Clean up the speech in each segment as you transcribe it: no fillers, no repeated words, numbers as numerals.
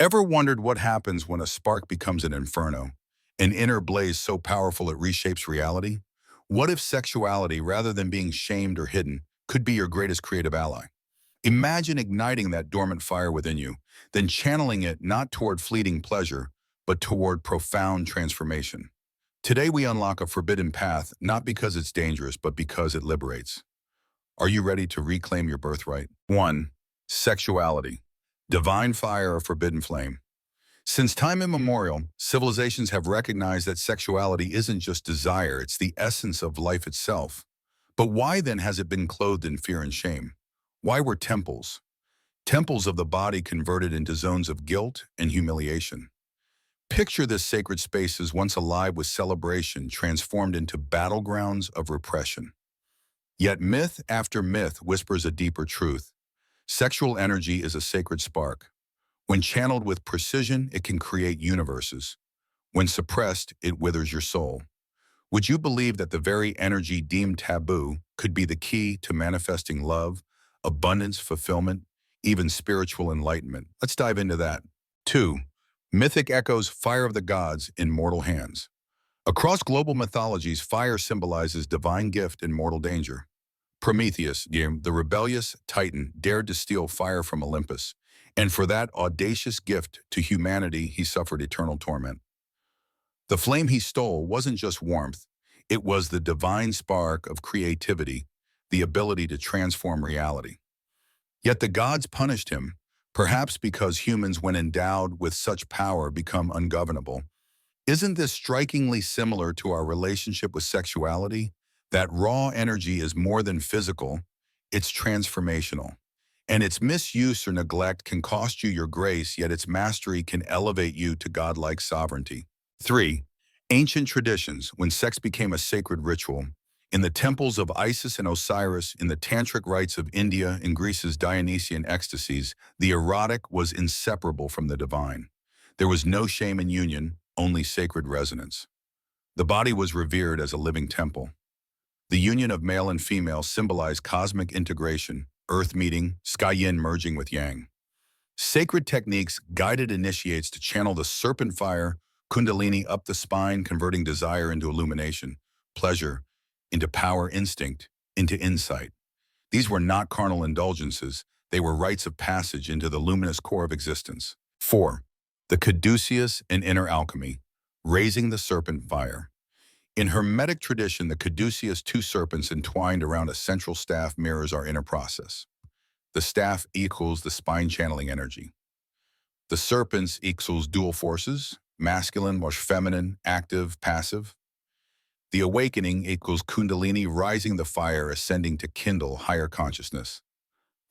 Ever wondered what happens when a spark becomes an inferno, an inner blaze so powerful it reshapes reality? What if sexuality, rather than being shamed or hidden, could be your greatest creative ally? Imagine igniting that dormant fire within you, then channeling it not toward fleeting pleasure, but toward profound transformation. Today we unlock a forbidden path, not because it's dangerous, but because it liberates. Are you ready to reclaim your birthright? 1. Sexuality. Divine fire or forbidden flame. Since time immemorial, civilizations have recognized that sexuality isn't just desire, it's the essence of life itself. But why then has it been clothed in fear and shame? Why were temples of the body converted into zones of guilt and humiliation? Picture this sacred space as once alive with celebration, transformed into battlegrounds of repression. Yet myth after myth whispers a deeper truth. Sexual energy is a sacred spark. When channeled with precision, it can create universes. When suppressed, it withers your soul. Would you believe that the very energy deemed taboo could be the key to manifesting love, abundance, fulfillment, even spiritual enlightenment? Let's dive into that. 2. Mythic echoes, fire of the gods in mortal hands. Across global mythologies, fire symbolizes divine gift and mortal danger. Prometheus, the rebellious Titan, dared to steal fire from Olympus, and for that audacious gift to humanity, he suffered eternal torment. The flame he stole wasn't just warmth, it was the divine spark of creativity, the ability to transform reality. Yet the gods punished him, perhaps because humans, when endowed with such power, become ungovernable. Isn't this strikingly similar to our relationship with sexuality? That raw energy is more than physical, it's transformational. And its misuse or neglect can cost you your grace, yet its mastery can elevate you to godlike sovereignty. 3. Ancient traditions, when sex became a sacred ritual. In the temples of Isis and Osiris, in the tantric rites of India, in Greece's Dionysian ecstasies, the erotic was inseparable from the divine. There was no shame in union, only sacred resonance. The body was revered as a living temple. The union of male and female symbolized cosmic integration, earth meeting, sky yin merging with yang. Sacred techniques guided initiates to channel the serpent fire, kundalini up the spine, converting desire into illumination, pleasure into power, instinct into insight. These were not carnal indulgences, they were rites of passage into the luminous core of existence. 4. The caduceus and inner alchemy, raising the serpent fire. In Hermetic tradition, the caduceus, two serpents entwined around a central staff, mirrors our inner process. The staff equals the spine channeling energy. The serpents equals dual forces, masculine, more feminine, active, passive. The awakening equals kundalini, rising the fire, ascending to kindle higher consciousness.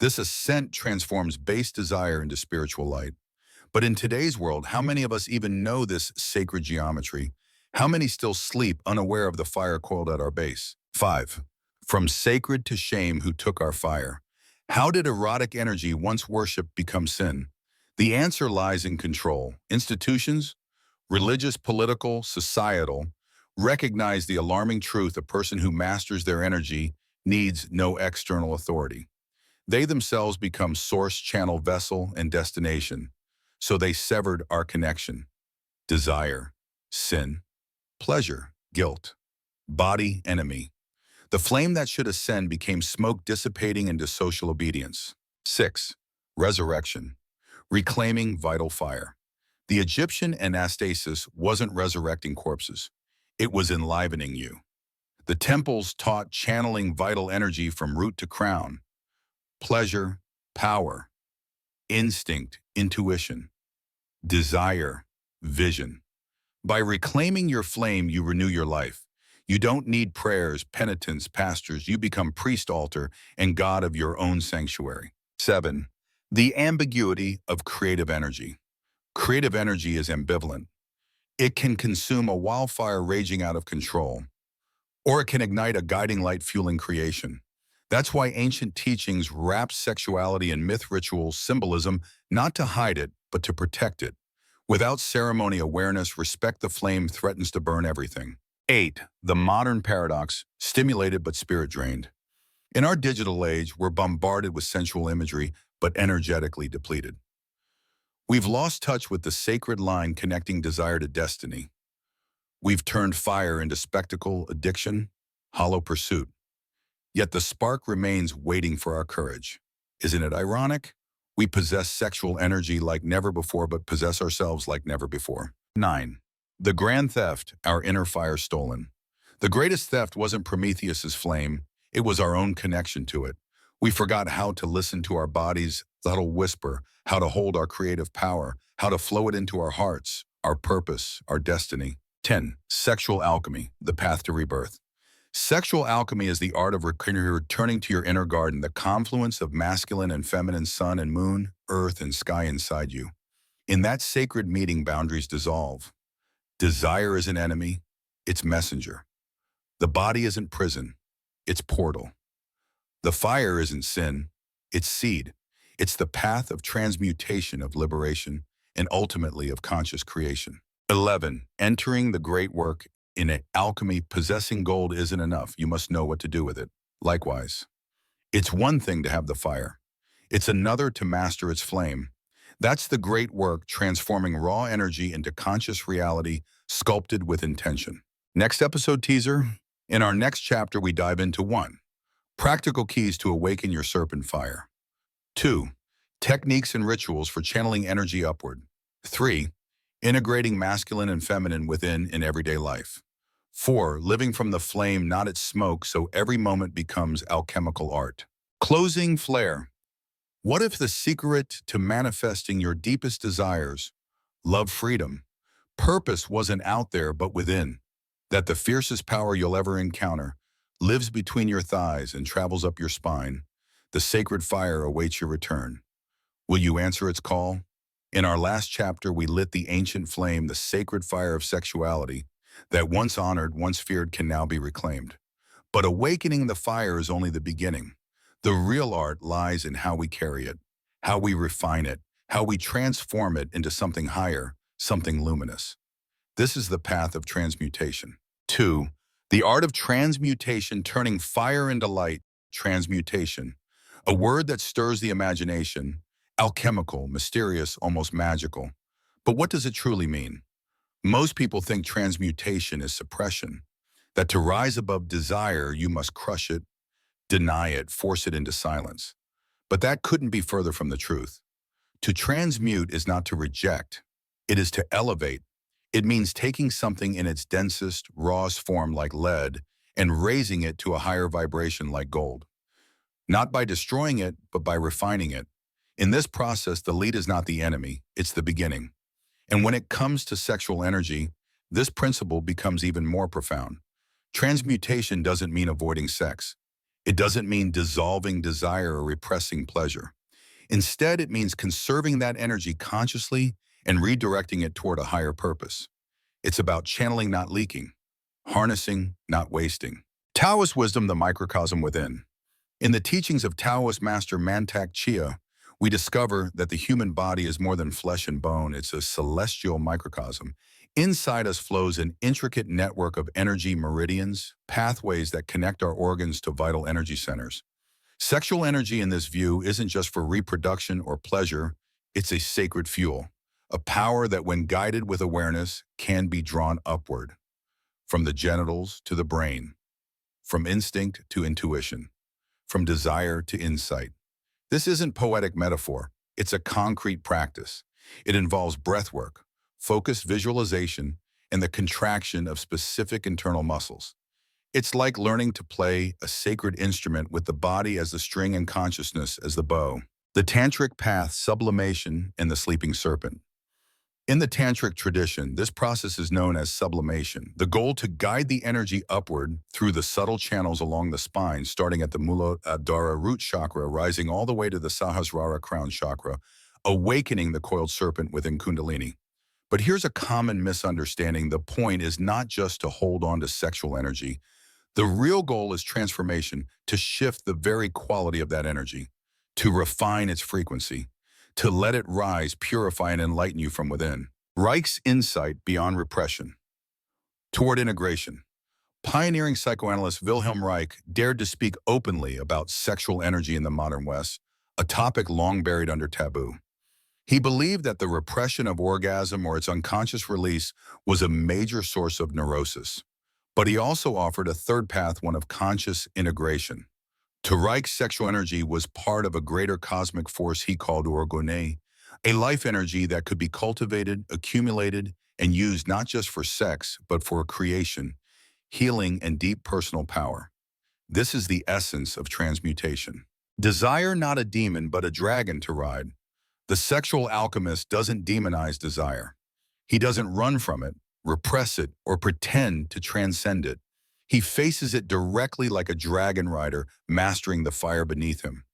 This ascent transforms base desire into spiritual light. But in today's world, how many of us even know this sacred geometry? How many still sleep unaware of the fire coiled at our base? 5. From sacred to shame, who took our fire? How did erotic energy once worshipped become sin? The answer lies in control. Institutions, religious, political, societal, recognize the alarming truth: a person who masters their energy needs no external authority. They themselves become source, channel, vessel, and destination. So they severed our connection. Desire, sin, pleasure, guilt, body, enemy. The flame that should ascend became smoke, dissipating into social obedience. 6. Resurrection, reclaiming vital fire. The Egyptian anastasis wasn't resurrecting corpses. It was enlivening you. The temples taught channeling vital energy from root to crown. Pleasure, power, instinct, intuition, desire, vision. By reclaiming your flame, you renew your life. You don't need prayers, penitence, pastors. You become priest, altar, and God of your own sanctuary. 7. The ambiguity of creative energy. Creative energy is ambivalent. It can consume a wildfire raging out of control, or it can ignite a guiding light fueling creation. That's why ancient teachings wrapped sexuality in myth, ritual, symbolism, not to hide it, but to protect it. Without ceremony awareness, respect the flame threatens to burn everything. 8. The modern paradox, stimulated but spirit drained. In our digital age, we're bombarded with sensual imagery, but energetically depleted. We've lost touch with the sacred line connecting desire to destiny. We've turned fire into spectacle, addiction, hollow pursuit. Yet the spark remains waiting for our courage. Isn't it ironic? We possess sexual energy like never before, but possess ourselves like never before. 9. The grand theft, our inner fire stolen. The greatest theft wasn't Prometheus's flame, it was our own connection to it. We forgot how to listen to our body's subtle whisper, how to hold our creative power, how to flow it into our hearts, our purpose, our destiny. 10. Sexual alchemy, the path to rebirth. Sexual alchemy is the art of returning to your inner garden, the confluence of masculine and feminine sun and moon, earth and sky inside you. In that sacred meeting, boundaries dissolve. Desire is an enemy, it's messenger. The body isn't prison, it's portal. The fire isn't sin, it's seed. It's the path of transmutation, of liberation, and ultimately of conscious creation. 11. Entering the great work. In alchemy, possessing gold isn't enough. You must know what to do with it. Likewise, it's one thing to have the fire. It's another to master its flame. That's the great work, transforming raw energy into conscious reality, sculpted with intention. Next episode teaser. In our next chapter, we dive into 1. Practical keys to awaken your serpent fire. 2. Techniques and rituals for channeling energy upward. 3. Integrating masculine and feminine within in everyday life. 4. Living from the flame, not its smoke, so every moment becomes alchemical art. Closing flare. What if the secret to manifesting your deepest desires, love, freedom, purpose wasn't out there but within? That the fiercest power you'll ever encounter lives between your thighs and travels up your spine. The sacred fire awaits your return. Will you answer its call? In our last chapter, we lit the ancient flame, the sacred fire of sexuality, that once honored, once feared, can now be reclaimed. But awakening the fire is only the beginning. The real art lies in how we carry it, how we refine it, how we transform it into something higher, something luminous. This is the path of transmutation. 2. The art of transmutation, turning fire into light. Transmutation, a word that stirs the imagination, alchemical, mysterious, almost magical. But what does it truly mean? Most people think transmutation is suppression, that to rise above desire, you must crush it, deny it, force it into silence. But that couldn't be further from the truth. To transmute is not to reject, it is to elevate. It means taking something in its densest, rawest form like lead and raising it to a higher vibration like gold. Not by destroying it, but by refining it. In this process, the lead is not the enemy, it's the beginning. And when it comes to sexual energy, this principle becomes even more profound. Transmutation doesn't mean avoiding sex. It doesn't mean dissolving desire or repressing pleasure. Instead, it means conserving that energy consciously and redirecting it toward a higher purpose. It's about channeling, not leaking, harnessing, not wasting. Taoist wisdom, the microcosm within. In the teachings of Taoist master Mantak Chia, we discover that the human body is more than flesh and bone. It's a celestial microcosm. Inside us flows an intricate network of energy meridians, pathways that connect our organs to vital energy centers. Sexual energy in this view isn't just for reproduction or pleasure, it's a sacred fuel, a power that when guided with awareness can be drawn upward, from the genitals to the brain, from instinct to intuition, from desire to insight. This isn't poetic metaphor, it's a concrete practice. It involves breath work, focused visualization, and the contraction of specific internal muscles. It's like learning to play a sacred instrument with the body as the string and consciousness as the bow. The tantric path, sublimation, and the sleeping serpent. In the tantric tradition, this process is known as sublimation, the goal to guide the energy upward through the subtle channels along the spine, starting at the Muladhara root chakra, rising all the way to the Sahasrara crown chakra, awakening the coiled serpent within Kundalini. But here's a common misunderstanding. The point is not just to hold on to sexual energy. The real goal is transformation, to shift the very quality of that energy, to refine its frequency, to let it rise, purify, and enlighten you from within. Reich's insight beyond repression. Toward integration. Pioneering psychoanalyst Wilhelm Reich dared to speak openly about sexual energy in the modern West, a topic long buried under taboo. He believed that the repression of orgasm or its unconscious release was a major source of neurosis. But he also offered a third path, one of conscious integration. To Reich's sexual energy was part of a greater cosmic force he called orgone, a life energy that could be cultivated, accumulated, and used not just for sex, but for creation, healing, and deep personal power. This is the essence of transmutation. Desire not a demon, but a dragon to ride. The sexual alchemist doesn't demonize desire. He doesn't run from it, repress it, or pretend to transcend it. He faces it directly like a dragon rider mastering the fire beneath him.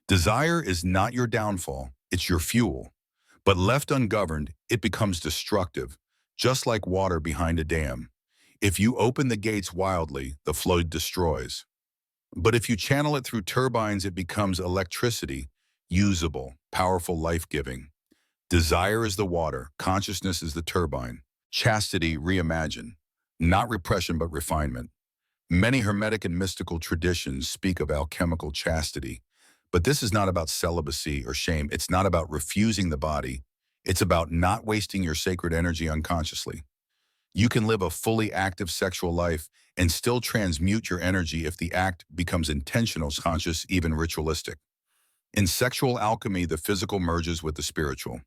Desire is not your downfall, it's your fuel. But left ungoverned, it becomes destructive, just like water behind a dam. If you open the gates wildly, the flow destroys. But if you channel it through turbines, it becomes electricity, usable, powerful, life-giving. Desire is the water, consciousness is the turbine. Chastity reimagined, not repression but refinement. Many Hermetic and mystical traditions speak of alchemical chastity, but this is not about celibacy or shame. It's not about refusing the body. It's about not wasting your sacred energy unconsciously. You can live a fully active sexual life and still transmute your energy if the act becomes intentional, conscious, even ritualistic. In sexual alchemy, the physical merges with the spiritual.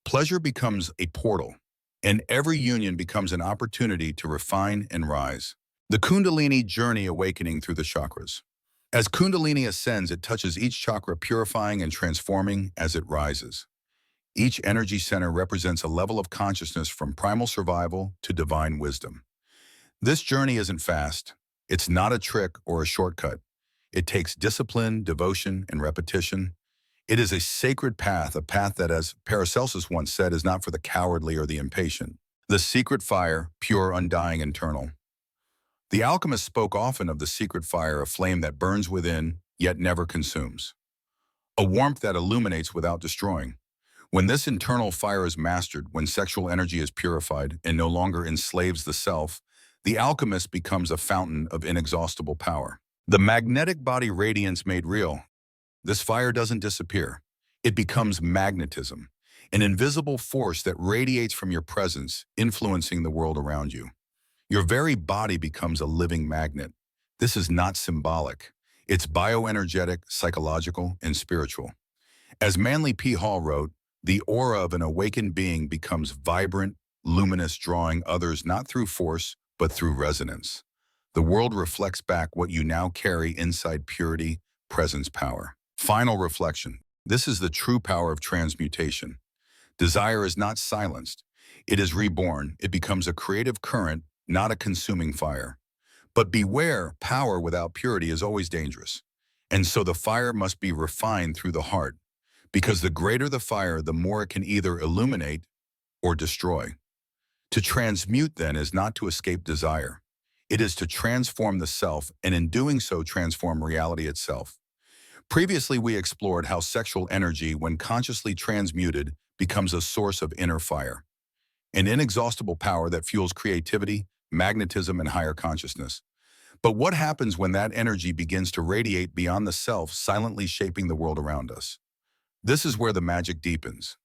Pleasure becomes a portal, and every union becomes an opportunity to refine and rise. The Kundalini journey, awakening through the chakras. As Kundalini ascends, it touches each chakra, purifying and transforming as it rises. Each energy center represents a level of consciousness from primal survival to divine wisdom. This journey isn't fast. It's not a trick or a shortcut. It takes discipline, devotion, and repetition. It is a sacred path, a path that, as Paracelsus once said, is not for the cowardly or the impatient. The secret fire, pure, undying, internal. The alchemist spoke often of the secret fire, a flame that burns within, yet never consumes. A warmth that illuminates without destroying. When this internal fire is mastered, when sexual energy is purified and no longer enslaves the self, the alchemist becomes a fountain of inexhaustible power. The magnetic body radiance made real. This fire doesn't disappear. It becomes magnetism, an invisible force that radiates from your presence, influencing the world around you. Your very body becomes a living magnet. This is not symbolic. It's bioenergetic, psychological, and spiritual. As Manly P. Hall wrote, the aura of an awakened being becomes vibrant, luminous, drawing others not through force, but through resonance. The world reflects back what you now carry inside: purity, presence, power. Final reflection. This is the true power of transmutation. Desire is not silenced. It is reborn. It becomes a creative current, not a consuming fire. But beware, power without purity is always dangerous. And so the fire must be refined through the heart, because the greater the fire, the more it can either illuminate or destroy. To transmute, then, is not to escape desire. It is to transform the self, and in doing so, transform reality itself. Previously, we explored how sexual energy, when consciously transmuted, becomes a source of inner fire, an inexhaustible power that fuels creativity, magnetism, and higher consciousness. But what happens when that energy begins to radiate beyond the self, silently shaping the world around us? This is where the magic deepens.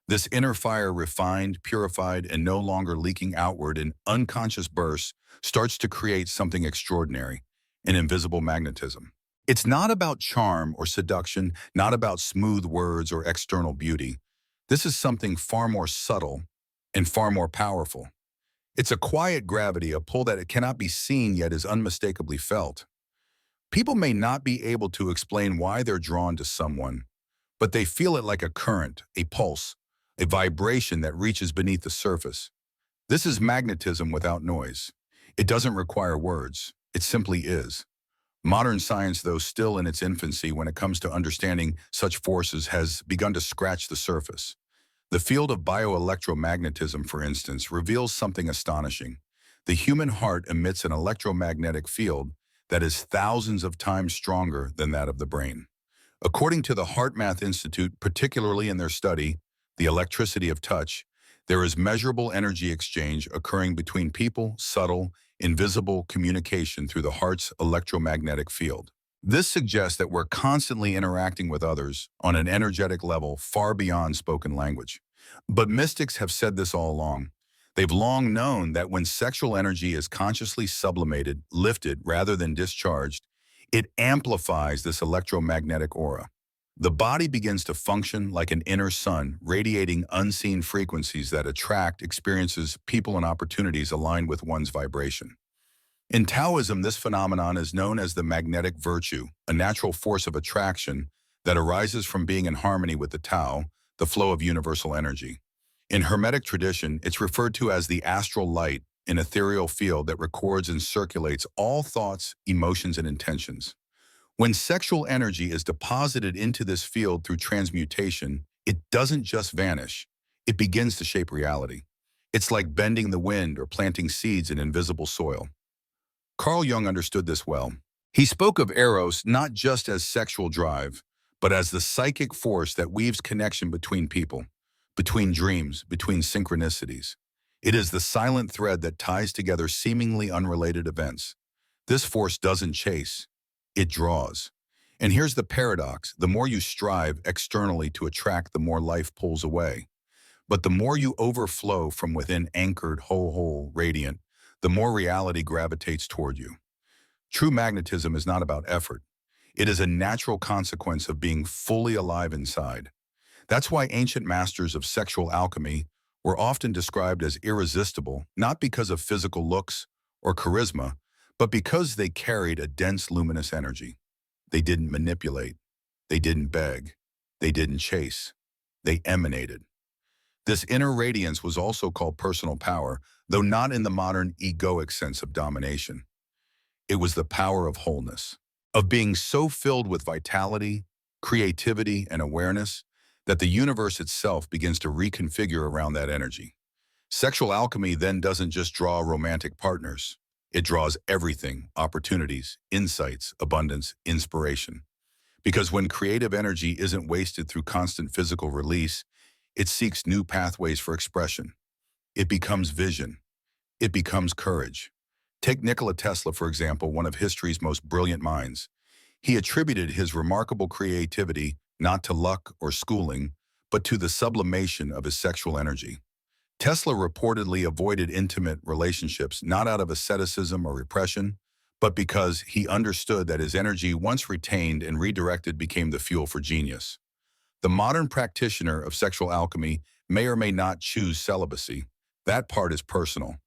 This inner fire, refined, purified, and no longer leaking outward in unconscious bursts, starts to create something extraordinary, an invisible magnetism. It's not about charm or seduction, not about smooth words or external beauty. This is something far more subtle and far more powerful. It's a quiet gravity, a pull that it cannot be seen yet is unmistakably felt. People may not be able to explain why they're drawn to someone, but they feel it like a current, a pulse, a vibration that reaches beneath the surface. This is magnetism without noise. It doesn't require words. It simply is. Modern science, though still in its infancy when it comes to understanding such forces, has begun to scratch the surface. The field of bioelectromagnetism, for instance, reveals something astonishing. The human heart emits an electromagnetic field that is thousands of times stronger than that of the brain. According to the HeartMath Institute, particularly in their study, The Electricity of Touch, there is measurable energy exchange occurring between people, subtle, invisible communication through the heart's electromagnetic field. This suggests that we're constantly interacting with others on an energetic level far beyond spoken language. But mystics have said this all along. They've long known that when sexual energy is consciously sublimated, lifted rather than discharged, it amplifies this electromagnetic aura. The body begins to function like an inner sun, radiating unseen frequencies that attract experiences, people, and opportunities aligned with one's vibration. In Taoism, this phenomenon is known as the magnetic virtue, a natural force of attraction that arises from being in harmony with the Tao, the flow of universal energy. In Hermetic tradition, it's referred to as the astral light, an ethereal field that records and circulates all thoughts, emotions, and intentions. When sexual energy is deposited into this field through transmutation, it doesn't just vanish, it begins to shape reality. It's like bending the wind or planting seeds in invisible soil. Carl Jung understood this well. He spoke of eros not just as sexual drive, but as the psychic force that weaves connection between people, between dreams, between synchronicities. It is the silent thread that ties together seemingly unrelated events. This force doesn't chase, it draws. And here's the paradox: the more you strive externally to attract, the more life pulls away. But the more you overflow from within, anchored, whole, radiant, the more reality gravitates toward you. True magnetism is not about effort. It is a natural consequence of being fully alive inside. That's why ancient masters of sexual alchemy were often described as irresistible, not because of physical looks or charisma, but because they carried a dense, luminous energy. They didn't manipulate. They didn't beg. They didn't chase. They emanated. This inner radiance was also called personal power, though not in the modern egoic sense of domination. It was the power of wholeness, of being so filled with vitality, creativity, and awareness that the universe itself begins to reconfigure around that energy. Sexual alchemy then doesn't just draw romantic partners. It draws everything: opportunities, insights, abundance, inspiration. Because when creative energy isn't wasted through constant physical release, it seeks new pathways for expression. It becomes vision. It becomes courage. Take Nikola Tesla, for example, one of history's most brilliant minds. He attributed his remarkable creativity not to luck or schooling, but to the sublimation of his sexual energy. Tesla reportedly avoided intimate relationships not out of asceticism or repression, but because he understood that his energy, once retained and redirected, became the fuel for genius. The modern practitioner of sexual alchemy may or may not choose celibacy. That part is personal.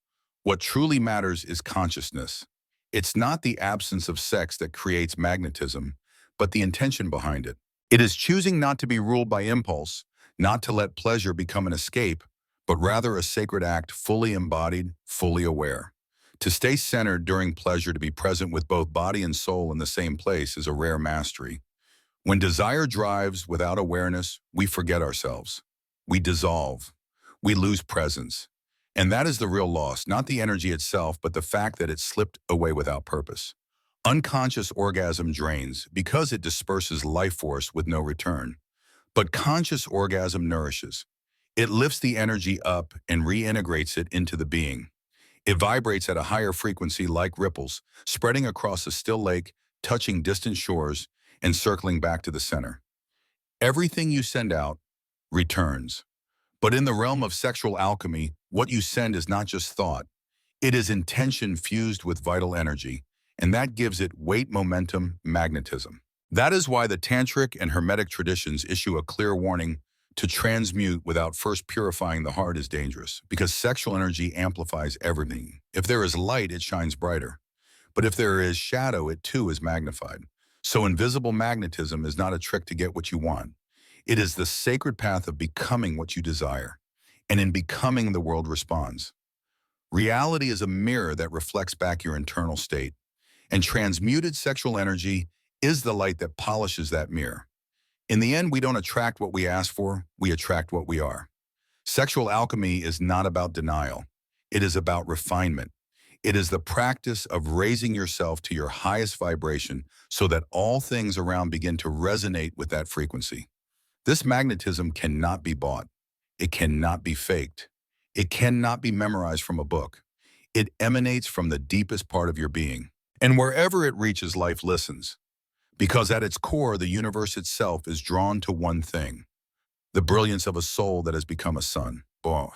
What truly matters is consciousness. It's not the absence of sex that creates magnetism, but the intention behind it. It is choosing not to be ruled by impulse, not to let pleasure become an escape, but rather a sacred act, fully embodied, fully aware. To stay centered during pleasure, to be present with both body and soul in the same place, is a rare mastery. When desire drives without awareness, we forget ourselves. We dissolve. We lose presence. And that is the real loss, not the energy itself, but the fact that it slipped away without purpose. Unconscious orgasm drains because it disperses life force with no return. But conscious orgasm nourishes. It lifts the energy up and reintegrates it into the being. It vibrates at a higher frequency like ripples, spreading across a still lake, touching distant shores, and circling back to the center. Everything you send out returns. But in the realm of sexual alchemy, what you send is not just thought. It is intention fused with vital energy, and that gives it weight, momentum, magnetism. That is why the tantric and hermetic traditions issue a clear warning: to transmute without first purifying the heart is dangerous, because sexual energy amplifies everything. If there is light, it shines brighter. But if there is shadow, it too is magnified. So invisible magnetism is not a trick to get what you want. It is the sacred path of becoming what you desire. And in becoming, the world responds. Reality is a mirror that reflects back your internal state. And transmuted sexual energy is the light that polishes that mirror. In the end, we don't attract what we ask for, we attract what we are. Sexual alchemy is not about denial. It is about refinement. It is the practice of raising yourself to your highest vibration so that all things around begin to resonate with that frequency. This magnetism cannot be bought. It cannot be faked. It cannot be memorized from a book. It emanates from the deepest part of your being. And wherever it reaches, life listens. Because at its core, the universe itself is drawn to one thing, the brilliance of a soul that has become a sun. Boy,